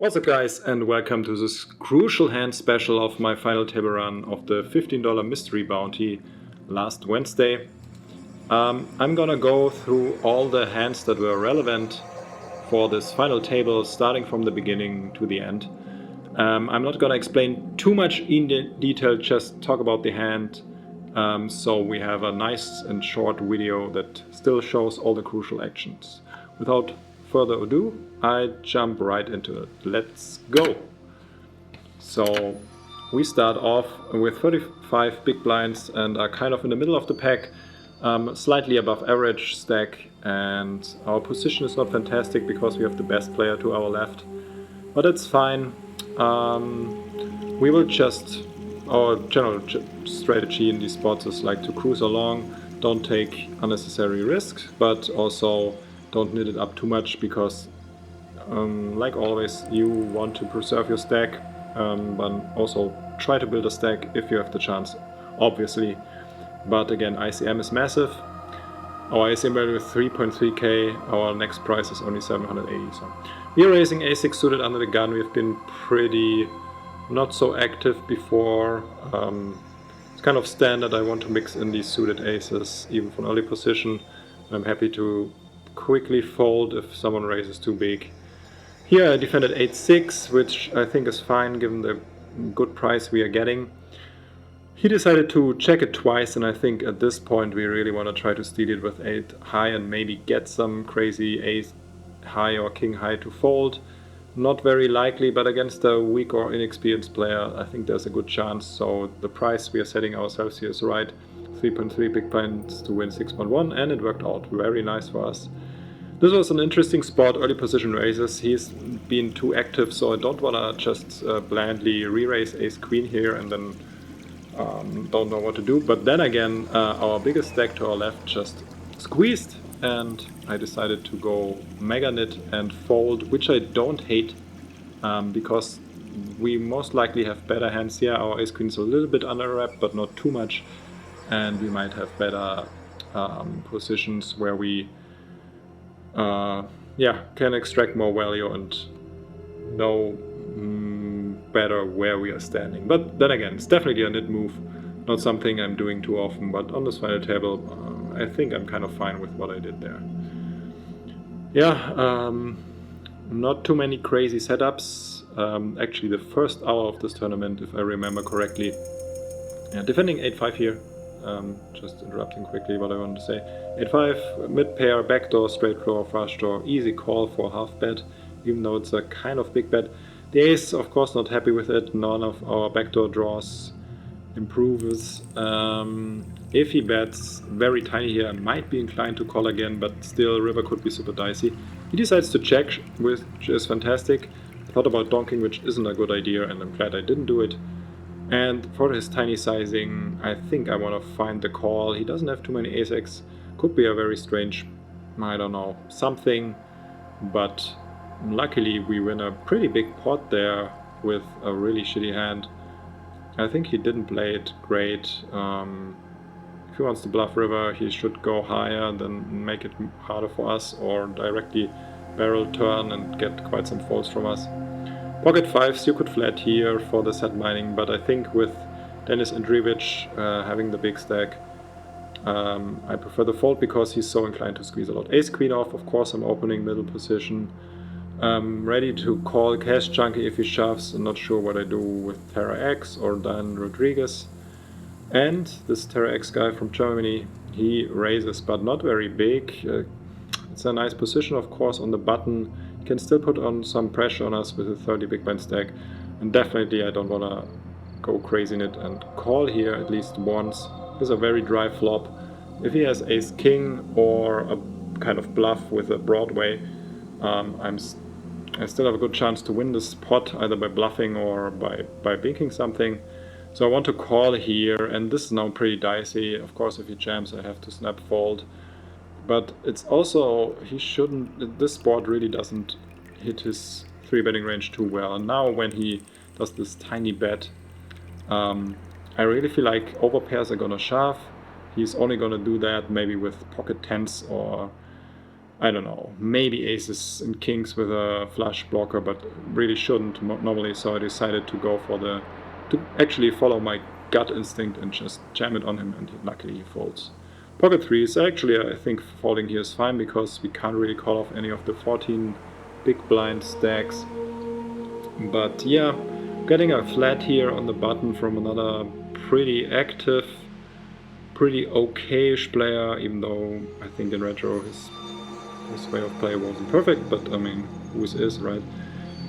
What's up guys, and welcome to this crucial hand special of my final table run of the $15 mystery bounty last Wednesday. I'm gonna go through all the hands that were relevant for this final table, starting from the beginning to the end. I'm not gonna explain too much in detail, just talk about the hand, so we have a nice and short video that still shows all the crucial actions. Without further ado, I jump right into it. Let's go! So we start off with 35 big blinds and are kind of in the middle of the pack, slightly above average stack, and our position is not fantastic because we have the best player to our left, but it's fine. We will just, our general strategy in these spots is like to cruise along, don't take unnecessary risks, but also don't knit it up too much because like always you want to preserve your stack, but also try to build a stack if you have the chance, obviously. But again, ICM is massive. Our ICM value is 3.3k, our next price is only 780. So we are raising A6 suited under the gun. We've been pretty not so active before. It's kind of standard. I want to mix in these suited aces even from early position. I'm happy to quickly fold if someone raises too big. Here I defended 8-6, which I think is fine given the good price we are getting. He decided to check it twice, and I think at this point we really want to try to steal it with 8 high and maybe get some crazy ace high or king high to fold. Not very likely, but against a weak or inexperienced player I think there's a good chance. So the price we are setting ourselves here is right. 3.3 big blinds to win 6.1, and it worked out very nice for us. This was an interesting spot, early position raises. He's been too active, so I don't want to just blindly re-raise ace-queen here and then don't know what to do. But then again, our biggest stack to our left just squeezed, and I decided to go mega knit and fold, which I don't hate, because we most likely have better hands here. Our ace-queen is a little bit under wrap, but not too much, and we might have better positions where we can extract more value and know better where we are standing. But then again, it's definitely a knit move, not something I'm doing too often, but on this final table I think I'm kind of fine with what I did there. Not too many crazy setups. Actually the first hour of this tournament, if I remember correctly, defending 8-5 here. Just interrupting quickly what I wanted to say. 8-5, mid pair, backdoor, straight draw, flush draw, easy call for half bet, even though it's a kind of big bet. The ace, of course, not happy with it. None of our backdoor draws improves. If he bets very tiny here, I might be inclined to call again, but still river could be super dicey. He decides to check, which is fantastic. I thought about donking, which isn't a good idea, and I'm glad I didn't do it. And for his tiny sizing, I think I want to find the call. He doesn't have too many ace-x. Could be a very strange, I don't know, something. But luckily we win a pretty big pot there with a really shitty hand. I think he didn't play it great. If he wants to bluff river, he should go higher, then make it harder for us, or directly barrel turn and get quite some folds from us. Pocket fives, you could flat here for the set mining, but I think with Dennis Andreevich having the big stack, I prefer the fold because he's so inclined to squeeze a lot. Ace queen off, of course I'm opening middle position. Ready to call cash junkie if he shoves. I'm not sure what I do with Terra X or Dan Rodriguez. And this Terra X guy from Germany, he raises, but not very big. It's a nice position, of course, on the button. Can still put on some pressure on us with a 30 big blind stack, and definitely I don't want to go crazy in it and call here at least once. It's a very dry flop. If he has ace king or a kind of bluff with a Broadway, I still have a good chance to win this pot either by bluffing or by binking something. So I want to call here, and this is now pretty dicey. Of course if he jams I have to snap fold. But it's also, he shouldn't, this board really doesn't hit his 3-betting range too well. And now when he does this tiny bet, I really feel like overpairs are gonna shove. He's only gonna do that maybe with pocket tens or I don't know, maybe aces and kings with a flush blocker, but really shouldn't normally, so I decided to go for to actually follow my gut instinct and just jam it on him, and luckily he folds. Pocket threes, actually I think folding here is fine because we can't really call off any of the 14 big blind stacks. But yeah, getting a flat here on the button from another pretty active, pretty okay-ish player, even though I think in retro his way of play wasn't perfect, but I mean, whose is, right?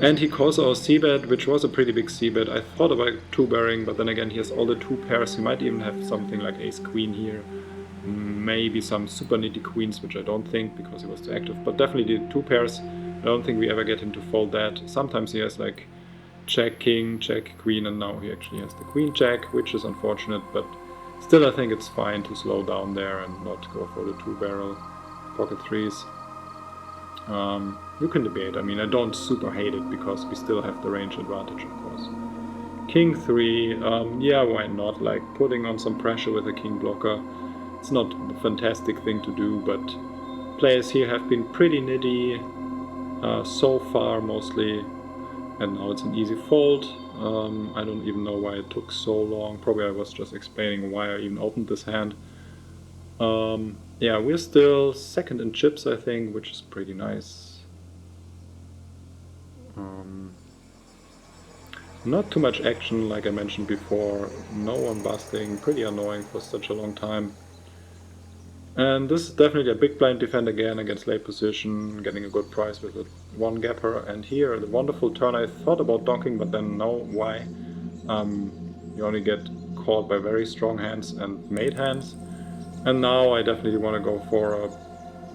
And he calls our c-bet, which was a pretty big c-bet. I thought about two-bearing, but then again he has all the two pairs. He might even have something like ace-queen here. Maybe some super nitty queens, which I don't think, because he was too active. But definitely the two pairs. I don't think we ever get him to fold that. Sometimes he has like check king, check queen, and now he actually has the queen jack, which is unfortunate, but still I think it's fine to slow down there and not go for the two-barrel pocket threes. You can debate. I mean, I don't super hate it because we still have the range advantage, of course. King 3, yeah, why not? Like, putting on some pressure with a king blocker. It's not a fantastic thing to do, but players here have been pretty nitty so far, mostly. And now it's an easy fold. I don't even know why it took so long. Probably I was just explaining why I even opened this hand. Yeah, we're still second in chips, I think, which is pretty nice. Not too much action, like I mentioned before. No one busting, pretty annoying for such a long time. And this is definitely a big blind defend again against late position, getting a good price with a one gapper. And here, the wonderful turn, I thought about donking, but then no, why? You only get caught by very strong hands and made hands. And now I definitely want to go for a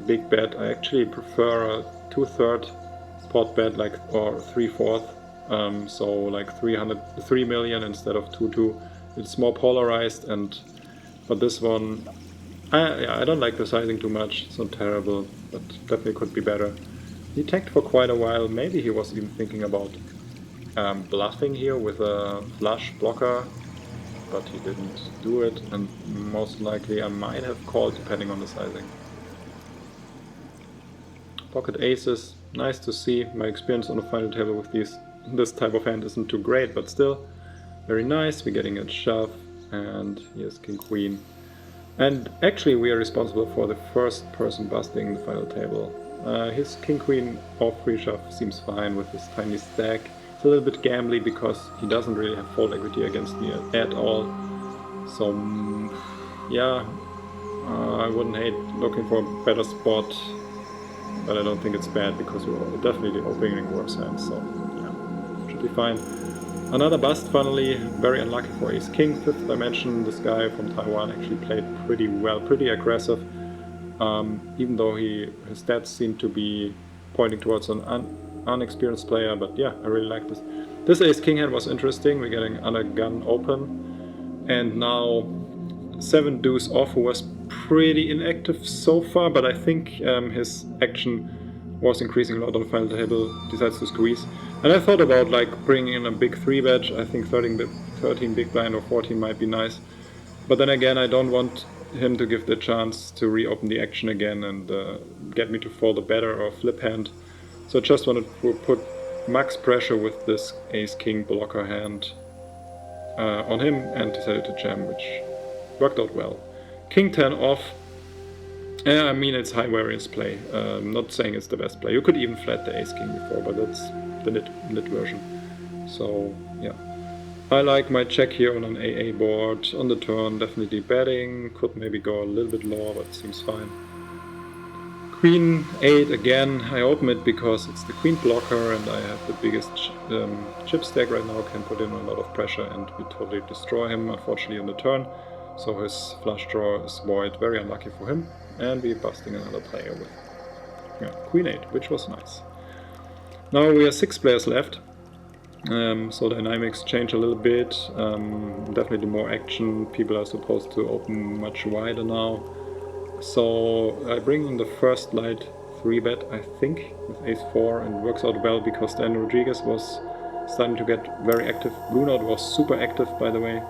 big bet. I actually prefer a 2/3 pot bet, like, or 3/4. So like 3 million instead of 2-2. It's more polarized, but this one, I don't like the sizing too much. It's not terrible, but definitely could be better. He tagged for quite a while. Maybe he was even thinking about bluffing here with a flush blocker, but he didn't do it, and most likely I might have called depending on the sizing. Pocket aces, nice to see. My experience on the final table with this type of hand isn't too great, but still very nice. We're getting a shove, and here's king queen. And actually we are responsible for the first person busting the final table. His king queen off free shove seems fine with his tiny stack. It's a little bit gambly because he doesn't really have fold equity against me at all. So yeah, I wouldn't hate looking for a better spot, but I don't think it's bad because we're definitely opening worse hands, so yeah, should be fine. Another bust, finally, very unlucky for ace king, 5th dimension. This guy from Taiwan actually played pretty well, pretty aggressive, even though his stats seem to be pointing towards an unexperienced player, but yeah, I really like this. This ace king hand was interesting. We're getting under gun open, and now 7 deuce off, who was pretty inactive so far, but I think his action was increasing a lot on the final table, decides to squeeze. And I thought about like bringing in a big 3-bet. I think 13 big blind or 14 might be nice. But then again, I don't want him to give the chance to reopen the action again and get me to fold a better or flip hand. So I just wanted to put max pressure with this ace-king blocker hand on him and decided to jam, which worked out well. King 10 off. Yeah, I mean, it's high variance play. I'm not saying it's the best play. You could even flat the ace-king before, but that's the NIT version. So, yeah. I like my check here on an AA board. On the turn, definitely betting. Could maybe go a little bit lower, but it seems fine. Queen 8 again. I open it because it's the queen blocker and I have the biggest chip stack right now. Can put in a lot of pressure and we totally destroy him, unfortunately, on the turn. So his flush draw is void. Very unlucky for him. And we're busting another player with Queen 8, which was nice. Now we have 6 players left. So dynamics change a little bit. Definitely more action. People are supposed to open much wider now. So I bring in the first light 3-bet, I think, with ace-4, and it works out well because Dan Rodriguez was starting to get very active. Blue Note was super active, by the way.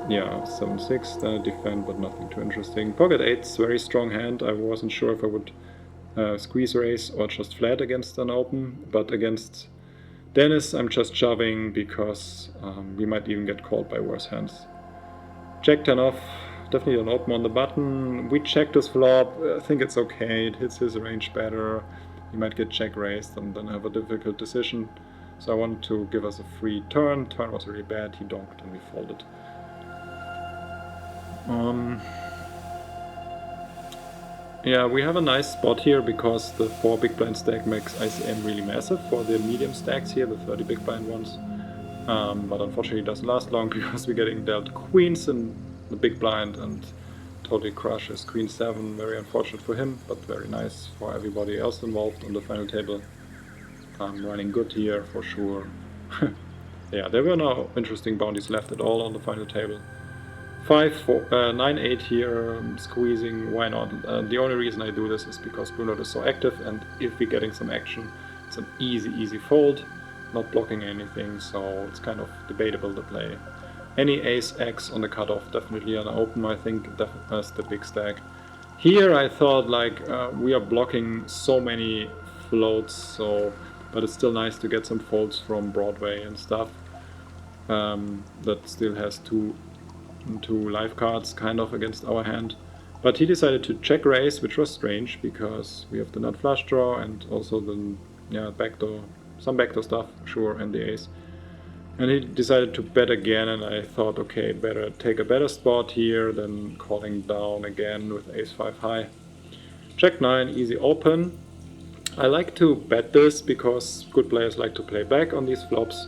yeah, 7-6, then a defend, but nothing too interesting. Pocket 8's very strong hand. I wasn't sure if I would squeeze raise or just flat against an open, but against Dennis I'm just shoving because we might even get called by worse hands. Jack 10 off, definitely an open on the button. We check this flop, I think it's okay, it hits his range better. He might get check raised and then have a difficult decision. So I wanted to give us a free turn. Turn was really bad, he donked and we folded. Yeah, we have a nice spot here because the 4 big blind stack makes ICM really massive for the medium stacks here, the 30 big blind ones. But unfortunately it doesn't last long because we're getting dealt queens in the big blind and totally crushes queen 7. Very unfortunate for him, but very nice for everybody else involved on the final table. Running good here for sure. Yeah, there were no interesting bounties left at all on the final table. 9-8 here, squeezing, why not? The only reason I do this is because Blue Note is so active, and if we're getting some action, it's an easy fold, not blocking anything, so it's kind of debatable to play. Any ace-x on the cutoff, definitely an open, I think, as the big stack. Here I thought, like, we are blocking so many floats, but it's still nice to get some folds from Broadway and stuff. That still has two live cards kind of against our hand, but he decided to check raise, which was strange because we have the nut flush draw and also the backdoor, some backdoor stuff, sure, and the ace. And he decided to bet again, and I thought, okay, better take a better spot here than calling down again with ace-5 high. Check 9, easy open. I like to bet this because good players like to play back on these flops.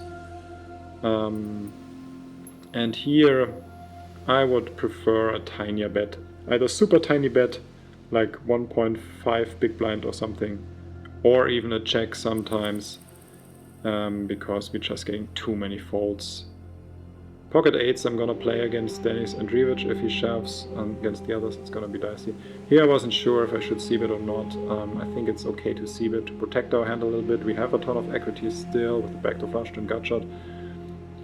And here I would prefer a tinier bet, either super tiny bet like 1.5 big blind or something, or even a check sometimes, because we're just getting too many folds. Pocket 8s I'm gonna play against Dennis and Andreevich. If he shoves against the others, it's gonna be dicey. Here I wasn't sure if I should c-bet or not. I think it's okay to c-bet to protect our hand a little bit. We have a ton of equity still with the backdoor flush and gut shot.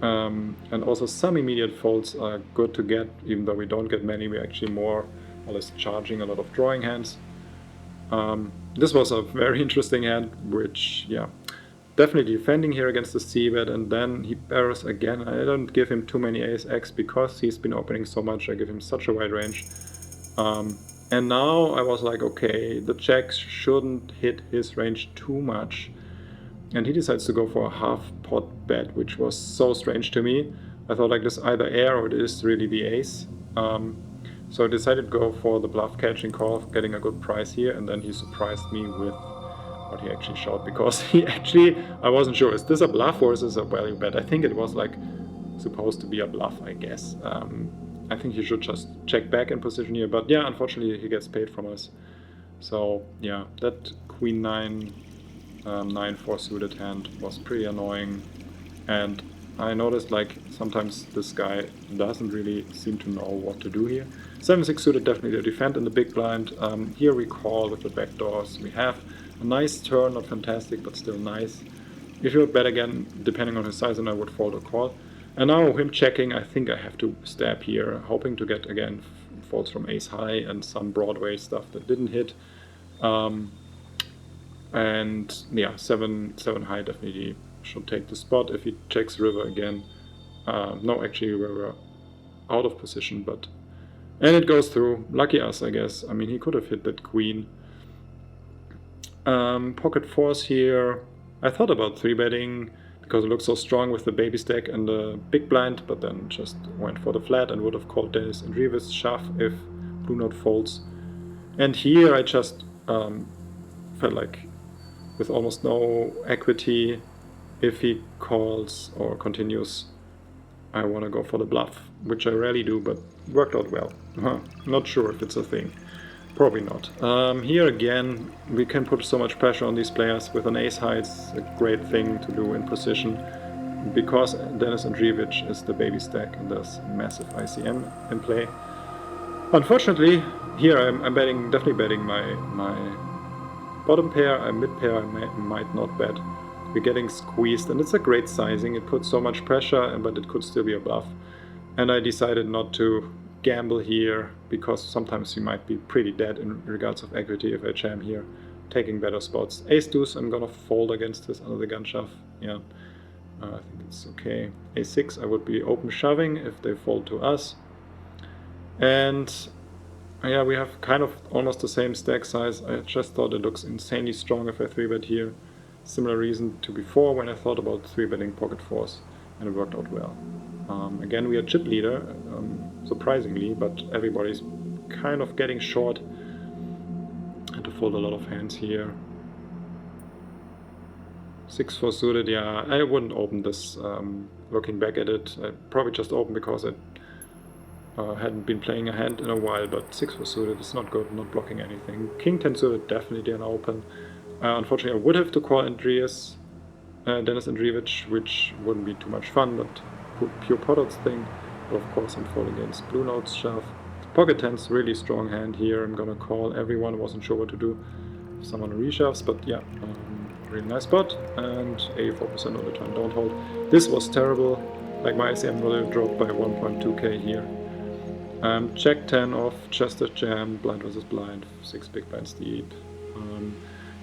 And also some immediate folds are good to get, even though we don't get many. We're actually more or less charging a lot of drawing hands. This was a very interesting hand, which, yeah, definitely defending here against the c-bet, and then he barrels again. I don't give him too many ace-x because he's been opening so much. I give him such a wide range. And now I was like, okay, the checks shouldn't hit his range too much. And he decides to go for a half pot bet, which was so strange to me. I thought like this either air or it is really the ace. So I decided to go for the bluff catching call, getting a good price here, and then he surprised me with what he actually shot, because he actually, I wasn't sure, is this a bluff or is this a value bet? I think it was like supposed to be a bluff, I guess. I think he should just check back in position here, but yeah, unfortunately he gets paid from us. So yeah, that queen 9, 9-4 suited hand was pretty annoying, and I noticed like sometimes this guy doesn't really seem to know what to do here. 7-6 suited, definitely a defend in the big blind. Here we call with the backdoors. We have a nice turn, not fantastic, but still nice. If you would bet again, depending on his size, and I would fold or call. And now him checking, I think I have to stab here, hoping to get again folds from ace high and some Broadway stuff that didn't hit. And yeah, 7 high definitely should take the spot. If he checks river again, no, actually we were out of position, but and it goes through. Lucky us, I guess. I mean, he could have hit that queen. Pocket 4s here. I thought about 3-betting because it looks so strong with the baby stack and the big blind, but then just went for the flat and would have called Dennis and Andreevich shove if Blue Note folds. And here I just felt like with almost no equity, if he calls or continues, I want to go for the bluff, which I rarely do, but worked out well. Not sure if it's a thing. Probably not. Here again, we can put so much pressure on these players. With an ace high, it's a great thing to do in position, because Dennis and Andreevich is the baby stack and there's massive ICM in play. Unfortunately, here I'm betting, definitely betting my bottom pair. Mid pair I might not bet. We're getting squeezed, and it's a great sizing. It puts so much pressure, but it could still be a bluff. And I decided not to gamble here, because sometimes he might be pretty dead in regards of equity if I jam here, taking better spots. Ace deuce, I'm gonna fold against this under the gun shove. Yeah, I think it's okay. A6, I would be open shoving if they fold to us. And yeah, we have kind of almost the same stack size. I just thought it looks insanely strong if I 3-bet here. Similar reason to before when I thought about 3-betting pocket fours, and it worked out well. Again, we are chip leader, surprisingly, but everybody's kind of getting short. Had to fold a lot of hands here. 6-4 suited, yeah, I wouldn't open this. Looking back at it, I probably just opened because I hadn't been playing a hand in a while, but 6-4 suited is not good, not blocking anything. King 10 suited definitely didn't open. Unfortunately, I would have to call Dennis Andreevich, which wouldn't be too much fun, but pure potter's thing. But of course, I'm folding against blue notes shove. Pocket 10's really strong hand here. I'm gonna call everyone. Wasn't sure what to do if someone reshoves, but yeah, really nice spot. And 84% of the time don't hold. This was terrible. Like my ICM would have dropped by 1.2k here. Check 10 off, just a jam, blind versus blind, 6 big blinds deep.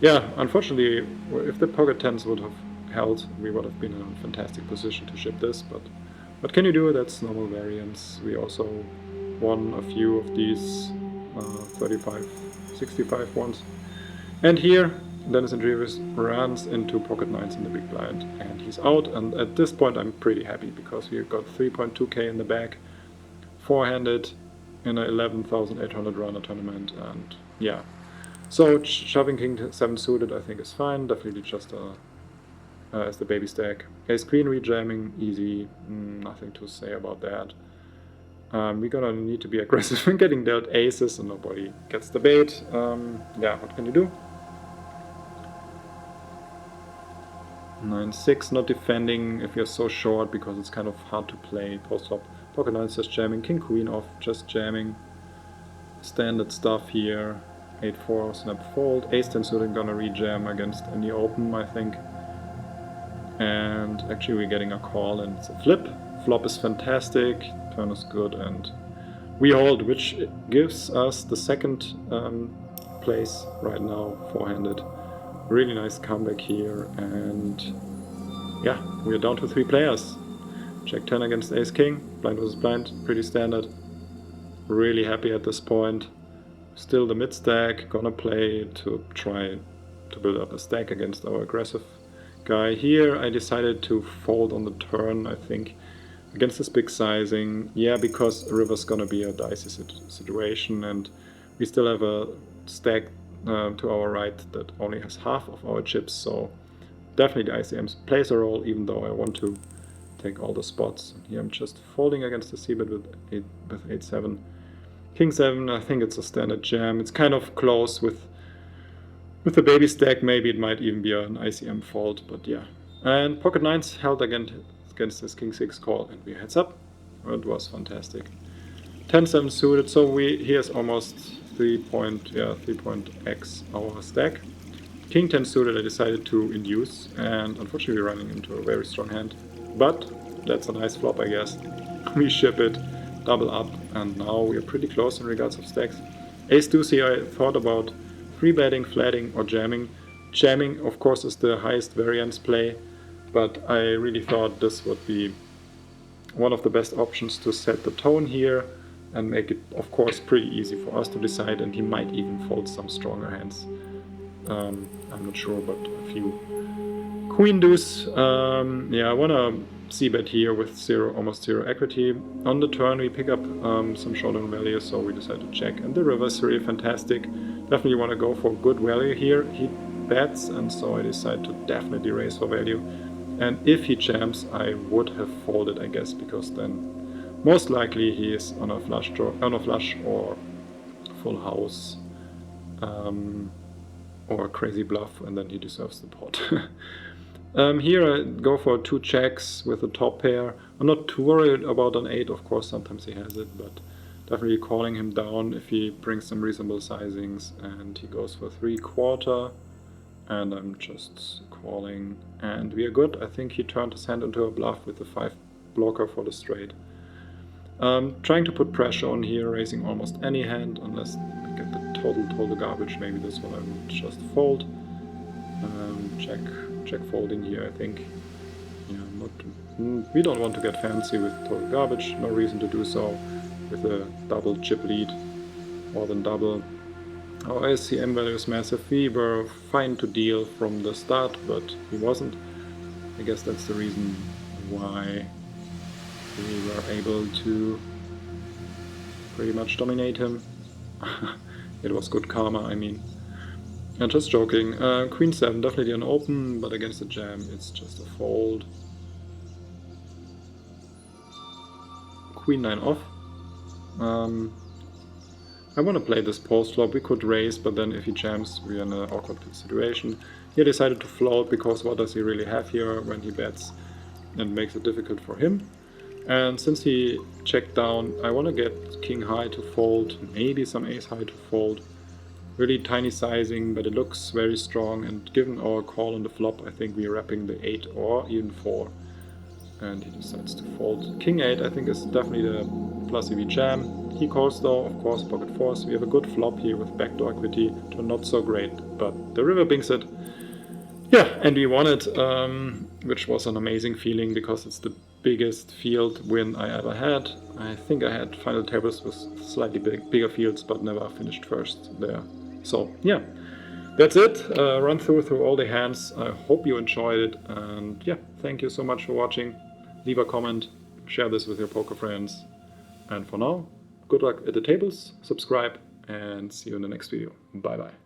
Yeah, unfortunately, if the pocket 10s would have held, we would have been in a fantastic position to ship this, but what can you do? That's normal variance. We also won a few of these 35, 65 ones. And here, Dennis Andreevich runs into pocket 9s in the big blind, and he's out, and at this point I'm pretty happy, because we've got 3.2k in the bag, four-handed in a 11,800 runner tournament, and yeah. So shoving king 7 suited I think is fine, definitely just as the baby stack. Ace queen rejamming, easy, nothing to say about that. We're gonna need to be aggressive in getting dealt aces and nobody gets the bait. Yeah, what can you do? 9-6, not defending if you're so short, because it's kind of hard to play post-flop. Pocket 9's just jamming, king queen off, just jamming. Standard stuff here. 8-4 snap fold. Ace 10 suited gonna rejam against any open, I think. And actually we're getting a call and it's a flip. Flop is fantastic, turn is good, and we hold, which gives us the second place right now, four-handed. Really nice comeback here, and yeah, we're down to 3 players. Check 10 against ace king, blind versus blind, pretty standard. Really happy at this point. Still the mid stack, gonna play to try to build up a stack against our aggressive guy. Here I decided to fold on the turn, I think, against this big sizing. Yeah, because river's gonna be a dicey situation, and we still have a stack to our right that only has half of our chips, so definitely the ICM plays a role, even though I want to take all the spots. Here I'm just folding against the c-bet with 8-7. King 7, I think it's a standard jam. It's kind of close with the baby stack. Maybe it might even be an ICM fold, but yeah. And pocket 9s held against this king 6 call, and we heads up. It was fantastic. 10-7 suited, so here's almost 3.x our stack. King 10 suited I decided to induce, and unfortunately we're running into a very strong hand. But that's a nice flop, I guess. We ship it, double up, and now we are pretty close in regards of stacks. Ace deuce here I thought about 3-betting, flatting, or jamming. Jamming, of course, is the highest variance play, but I really thought this would be one of the best options to set the tone here and make it, of course, pretty easy for us to decide, and he might even fold some stronger hands. I'm not sure, but a few. Queen deuce, yeah, I wanna c-bet here with almost zero equity. On the turn we pick up some showdown value, so we decide to check, and the river's really fantastic. Definitely want to go for good value here. He bets, and so I decide to definitely raise for value. And if he jams, I would have folded, I guess, because then most likely he is on a flush draw, on a flush or full house, or a crazy bluff, and then he deserves the pot. Here I go for 2 checks with a top pair. I'm not too worried about an 8, of course, sometimes he has it, but definitely calling him down if he brings some reasonable sizings, and he goes for 3/4, and I'm just calling, and we are good. I think he turned his hand into a bluff with the 5 blocker for the straight. Trying to put pressure on here, raising almost any hand, unless I get the total garbage. Maybe this one I would just fold. Check folding here, I think. Yeah, we don't want to get fancy with total garbage. No reason to do so with a double chip lead, more than double. Our ICM value is massive. We were fine to deal from the start, but he wasn't. I guess that's the reason why we were able to pretty much dominate him. It was good karma, I mean. And just joking. Queen 7 definitely an open, but against the jam it's just a fold. Queen 9 off. I want to play this post flop. We could raise, but then if he jams, we're in an awkward situation. He decided to float because what does he really have here when he bets, and makes it difficult for him. And since he checked down, I want to get king high to fold, maybe some ace high to fold. Really tiny sizing, but it looks very strong, and given our call on the flop, I think we're wrapping the 8 or even 4. And he decides to fold. King 8 I think is definitely the plus EV jam. He calls though, of course, pocket 4s. We have a good flop here with backdoor equity to not so great, but the river bings it. Yeah, and we won it, which was an amazing feeling because it's the biggest field win I ever had. I think I had final tables with slightly bigger fields, but never finished first there. So yeah, that's it. Run through all the hands. I hope you enjoyed it, and yeah, thank you so much for watching. Leave a comment, share this with your poker friends, and for now, good luck at the tables, subscribe, and see you in the next video. Bye bye.